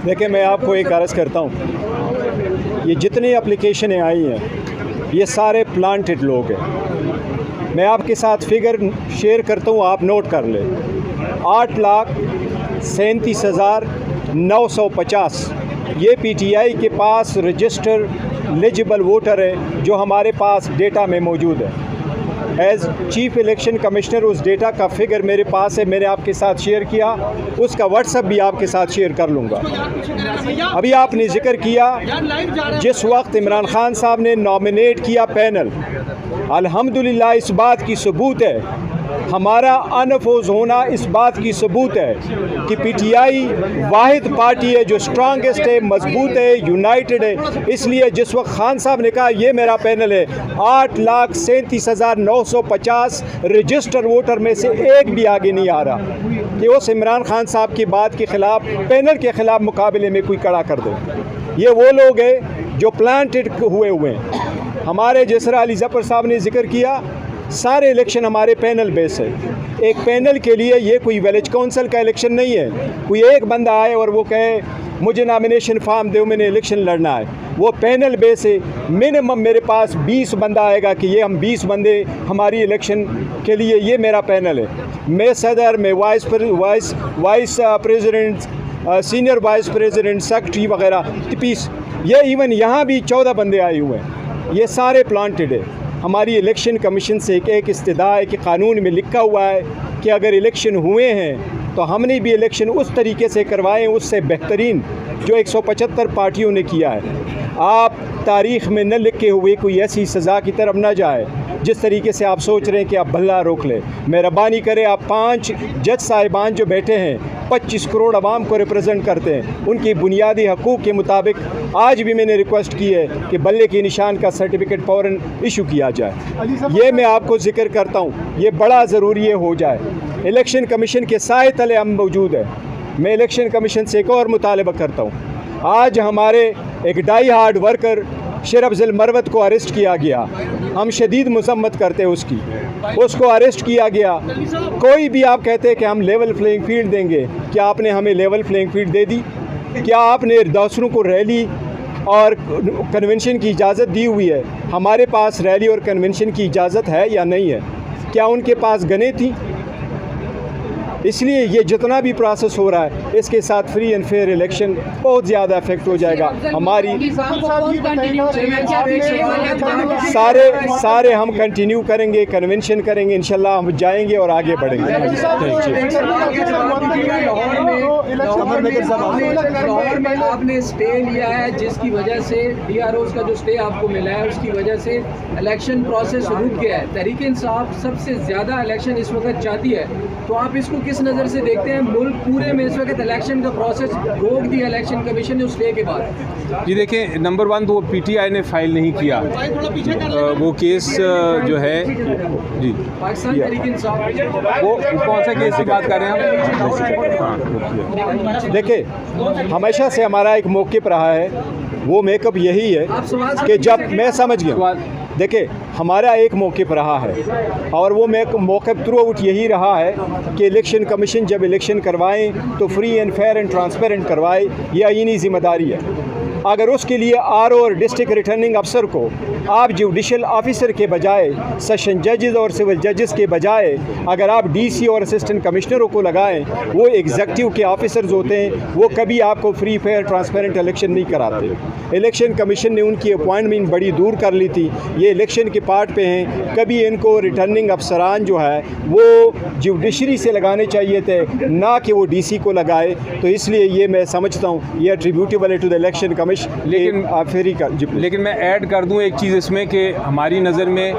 देखिए, मैं आपको एक अर्ज़ करता हूँ, ये जितनी एप्लीकेशनें आई हैं ये सारे प्लांटेड लोग हैं। मैं आपके साथ फिगर शेयर करता हूँ, आप नोट कर लें। 8,37,950 ये पीटीआई के पास रजिस्टर एलिजिबल वोटर है जो हमारे पास डेटा में मौजूद है। एज़ चीफ़ इलेक्शन कमिश्नर उस डेटा का फिगर मेरे पास है, मैंने आपके साथ शेयर किया, उसका व्हाट्सएप भी आपके साथ शेयर कर लूँगा। अभी आपने जिक्र किया जिस वक्त इमरान खान साहब ने नॉमिनेट किया पैनल, अल्हम्दुलिल्लाह इस बात की सबूत है, हमारा अनफोज होना इस बात की सबूत है कि पीटीआई वाहिद पार्टी है जो स्ट्रांगेस्ट है, मजबूत है, यूनाइटेड है। इसलिए जिस वक्त खान साहब ने कहा ये मेरा पैनल है, 8,37,950 रजिस्टर वोटर में से एक भी आगे नहीं आ रहा कि उस इमरान खान साहब की बात के ख़िलाफ़, पैनल के ख़िलाफ़ मुकाबले में कोई खड़ा कर दे। ये वो लोग हैं जो प्लांटेड हुए हैं। हमारे जसरा अली ज़फ़र साहब ने जिक्र किया, सारे इलेक्शन हमारे पैनल बेस है। एक पैनल के लिए ये कोई विलेज काउंसिल का इलेक्शन नहीं है, कोई एक बंदा आए और वो कहे मुझे नॉमिनेशन फॉर्म दो, मैंने इलेक्शन लड़ना है। वो पैनल बेस है। मिनिमम मेरे पास 20 बंदा आएगा कि ये हम 20 बंदे हमारी इलेक्शन के लिए, ये मेरा पैनल है। मैं सदर, मैं vice president, senior vice president, secretary वगैरह 30, ये इवन यहाँ भी 14 बंदे आए हुए हैं। ये सारे प्लांटेड है। हमारी इलेक्शन कमीशन से एक इस्तदा है कि कानून में लिखा हुआ है कि अगर इलेक्शन हुए हैं तो हमने भी इलेक्शन उस तरीके से करवाएं, उससे बेहतरीन जो 175 पार्टियों ने किया है। आप तारीख़ में न लिखे हुए कोई ऐसी सज़ा की तरफ न जाए जिस तरीके से आप सोच रहे हैं कि आप भला रोक लें। मेहरबानी करें, आप 5 जज साहिबान जो बैठे हैं 25 करोड़ आवाम को रिप्रेजेंट करते हैं, उनकी बुनियादी हकूक़ के मुताबिक आज भी मैंने रिक्वेस्ट की है कि बल्ले के निशान का सर्टिफिकेट फ़ौरन इशू किया जाए। ये मैं आपको जिक्र करता हूँ, ये बड़ा ज़रूरी हो जाए। इलेक्शन कमीशन के साए तले हम मौजूद है। मैं इलेक्शन कमीशन से एक और मुतालबा करता हूँ। आज हमारे एक डाई हार्ड वर्कर शेर अफजल मरवत को अरेस्ट किया गया, हम शदीद मजम्मत करते हैं उसको अरेस्ट किया गया। कोई भी आप कहते हैं कि हम लेवल प्लेइंग फील्ड देंगे, क्या आपने हमें लेवल प्लेइंग फील्ड दे दी? क्या आपने दूसरों को रैली और कन्वेंशन की इजाज़त दी हुई है? हमारे पास रैली और कन्वेंशन की इजाज़त है या नहीं है? क्या उनके पास गने थी? इसलिए ये जितना भी प्रोसेस हो रहा है, इसके साथ फ्री एंड फेयर इलेक्शन बहुत ज़्यादा इफेक्ट हो जाएगा। हमारी सारे हम कंटिन्यू करेंगे, कन्वेंशन करेंगे, इंशाल्लाह हम जाएंगे और आगे बढ़ेंगे। आपने स्टे लिया है जिसकी वजह से DROs का जो स्टे आपको मिला है उसकी वजह से इलेक्शन प्रोसेस रुक गया है। तहरीक इंसाफ सबसे ज़्यादा इलेक्शन इस वक्त चाहती है, तो आप इसको किस नज़र से देखते हैं? मुल्क पूरे में इस वक्त इलेक्शन का प्रोसेस रोक दिया इलेक्शन कमीशन ने उस स्टे के बाद। जी देखिए, नंबर 1 तो पीटीआई ने फाइल नहीं किया वो केस जो है जी पाकिस्तान तहरीक इंसाफ, वो कौन सा केस की बात कर रहे हैं हम? देखिए, हमेशा से हमारा एक मौक़िफ़ रहा है, वो मेकअप यही है कि जब मैं समझ गया, देखिए हमारा एक मौक़िफ़ रहा है और वो मौक़िफ़ थ्रू आउट यही रहा है कि इलेक्शन कमीशन जब इलेक्शन करवाएं तो free and fair and transparent करवाए, ये आईनी ज़िम्मेदारी है। अगर उसके लिए RO और डिस्ट्रिक्ट रिटर्निंग अफसर को आप जुडिशल ऑफिसर के बजाय, सेशन जजेस और सिविल जजेस के बजाय अगर आप DC और असिस्टेंट कमिश्नरों को लगाएं, वो एग्जीक्यूटिव के ऑफिसर्स होते हैं, वो कभी आपको फ्री फेयर ट्रांसपेरेंट इलेक्शन नहीं कराते। इलेक्शन कमीशन ने उनकी अपॉइंटमेंट बड़ी दूर कर ली थी, ये इलेक्शन के पार्ट पे हैं। कभी इनको रिटर्निंग अफसरान जो है वो जुडिशरी से लगाने चाहिए थे, ना कि वो DC को लगाए। तो इसलिए ये मैं समझता हूँ ये एट्रीब्यूटेबल है टू द इलेक्शन कमीशन। लेकिन मैं ऐड कर दूं एक चीज़ इसमें कि हमारी नज़र में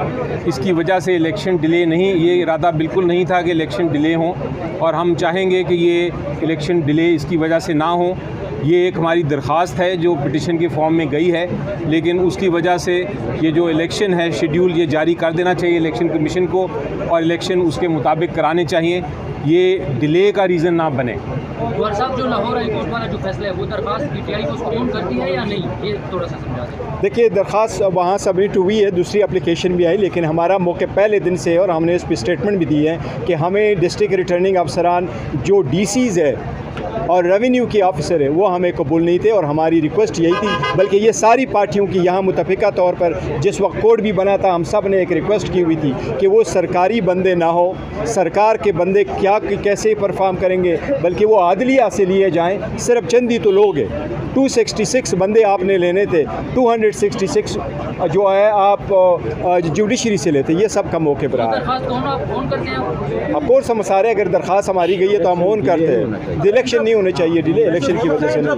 इसकी वजह से इलेक्शन डिले नहीं, ये इरादा बिल्कुल नहीं था कि इलेक्शन डिले हों, और हम चाहेंगे कि ये इलेक्शन डिले इसकी वजह से ना हो। ये एक हमारी दरख्वास्त है जो पिटिशन के फॉर्म में गई है, लेकिन उसकी वजह से ये जो इलेक्शन है शेड्यूल ये जारी कर देना चाहिए इलेक्शन कमीशन को, और इलेक्शन उसके मुताबिक कराने चाहिए, ये डिले का रीज़न ना बने। गौहर साहब, जो लाहौर हाई कोर्ट वाला जो फैसला है वो दरख्वास्त पीटीआई को उसको ऑन करती है या नहीं, ये थोड़ा सा समझा दें। देखिए, दरख्वास्त वहाँ सबमिट हुई है, दूसरी एप्लीकेशन भी आई, लेकिन हमारा मौके पहले दिन से है और हमने इस पर स्टेटमेंट भी दी है कि हमें डिस्ट्रिक्ट रिटर्निंग अफसरान जो डीसीज़ है और रेवेन्यू के ऑफिसर है वो हमें कबूल नहीं थे, और हमारी रिक्वेस्ट यही थी, बल्कि ये सारी पार्टियों की यहाँ मुतफ़िका तौर पर जिस वक्त कोड भी बना था हम सब ने एक रिक्वेस्ट की हुई थी कि वो सरकारी बंदे ना हो, सरकार के बंदे क्या कैसे परफॉर्म करेंगे, बल्कि वो आदलिया से लिए जाएं। सिर्फ चंद ही तो लोग हैं, 266 बंदे आपने लेने थे, 266 जो है आप जुडिशरी से लेते, ये सब का मौके पर आए। अफकोर्स हम सारे, अगर दरख्वास्त हमारी गई है तो हम ऑन करते हैं। इलेक्शन नहीं होने चाहिए, डिले इलेक्शन की वजह से नहीं।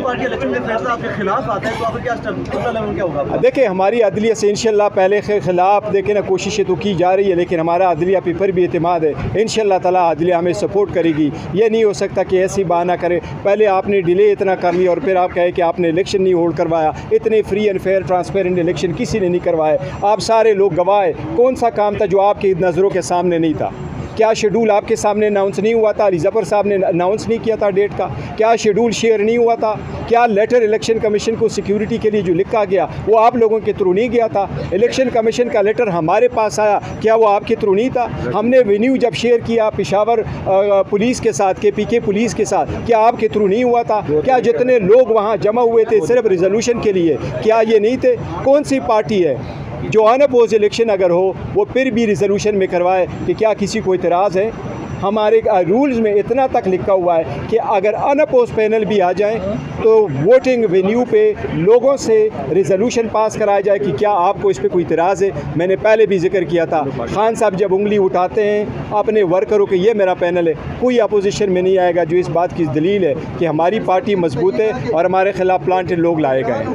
देखिए, हमारी अदलिया से इंशाल्लाह पहले के ख़िलाफ़ देखें ना, कोशिशें तो की जा रही है, लेकिन हमारा अदलिया पे पर भी एतमाद है। इंशाल्लाह ताला अदलिया हमें सपोर्ट करेगी। ये नहीं हो सकता कि ऐसी बहाना करे, पहले आपने डिले इतना कर लिया और फिर आप कहे कि आपने इलेक्शन नहीं होल्ड करवाया। इतने free and fair transparent election किसी ने नहीं करवाए, आप सारे लोग गवाह हैं। कौन सा काम था जो आपकी नज़रों के सामने नहीं था? क्या शेड्यूल आपके सामने अनाउंस नहीं हुआ था? अली ज़फ़र साहब ने अनाउंस नहीं किया था डेट का? क्या शेड्यूल शेयर नहीं हुआ था? क्या लेटर इलेक्शन कमीशन को सिक्योरिटी के लिए जो लिखा गया वो आप लोगों के थ्रू नहीं गया था? इलेक्शन कमीशन का लेटर हमारे पास आया, क्या वो आपके थ्रू नहीं था? हमने वेन्यू जब शेयर किया पेशावर पुलिस के साथ, KPK पुलिस के साथ, क्या आपके थ्रू नहीं हुआ था? क्या जितने लोग वहाँ जमा हुए थे सिर्फ रिजोल्यूशन के लिए, क्या ये नहीं थे? कौन सी पार्टी है जो अनअपोज इलेक्शन अगर हो वो फिर भी रिजोल्यूशन में करवाए कि क्या किसी को इतराज़ है? हमारे रूल्स में इतना तक लिखा हुआ है कि अगर अनअपोज पैनल भी आ जाए तो वोटिंग वेन्यू पे लोगों से रिजोल्यूशन पास कराया जाए कि क्या आपको इस पर कोई इतराज़ है। मैंने पहले भी जिक्र किया था, खान साहब जब उंगली उठाते हैं अपने वर्करों के ये मेरा पैनल है, कोई अपोजिशन में नहीं आएगा, जो इस बात की दलील है कि हमारी पार्टी मजबूत है और हमारे खिलाफ प्लांटेड लोग लाए गए हैं।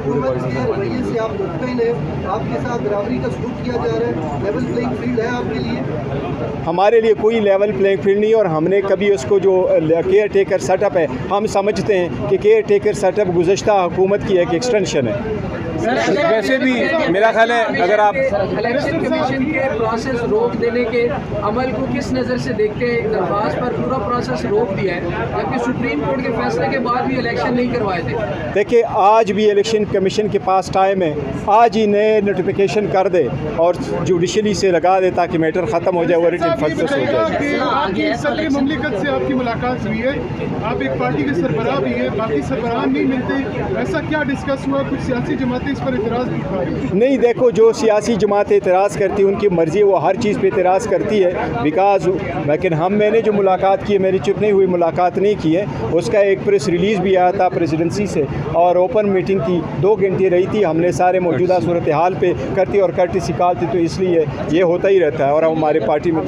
हमारे लिए कोई लेवल प्लेइंग फील्ड नहीं, और हमने कभी उसको जो केयर टेकर सेटअप है, हम समझते हैं कि केयर टेकर सेटअप गुज़श्ता हुकूमत की एक एक्सटेंशन है। वैसे भी मेरा ख्याल है अगर आप इलेक्शन कमीशन के प्रोसेस रोक देने के अमल को किस नज़र से देखते हैं? दरख्वास्त पर पूरा प्रोसेस रोक दिया है, जबकि सुप्रीम कोर्ट के फैसले के बाद भी इलेक्शन नहीं करवाए थे। देखिए, आज भी इलेक्शन कमीशन के पास टाइम है, आज ही नए नोटिफिकेशन कर दे और जुडिशरी से लगा दे ताकि मैटर ख़त्म हो जाए और रिटन सक्सेस हो जाए। सदर मुमलिकत से आपकी मुलाकात हुई है, आप एक पार्टी के सरबराह भी है, बाकी सरबराह नहीं मिलते, ऐसा क्या डिस्कस हुआ? कुछ सियासी जमातें इस पर इतराज़ नहीं, देखो, जो सियासी जमातें इतराज़ करती हैं उनकी मर्ज़ी, वो हर चीज़ पे इतराज़ करती है बिकाज, लेकिन मैंने जो मुलाकात की है, मेरी चुप नहीं हुई, मुलाकात नहीं की है। उसका एक प्रेस रिलीज़ भी आया था प्रेसिडेंसी से और ओपन मीटिंग थी, 2 घंटे रही थी। हमने सारे मौजूदा सूरत हाल पे करती और कर्टिसी कॉल थी, तो इसलिए ये होता ही रहता है। और हमारे पार्टी में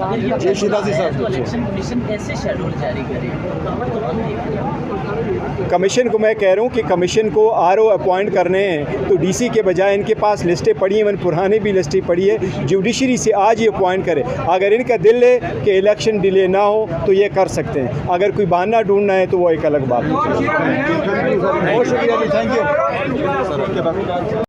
कमीशन को मैं कह रहा हूँ कि कमीशन को RO अपॉइंट करने हैं तो DC के बजाय इनके पास लिस्टें पड़ी हैं, मैंने पुरानी भी लिस्टें पड़ी है, जुडिशरी से आज ही अपॉइंट करें। अगर इनका दिल है कि इलेक्शन डिले ना हो तो ये कर सकते हैं, अगर कोई बहाना ढूंढना है तो वो एक अलग बात है। बहुत शुक्रिया जी, थैंक यू।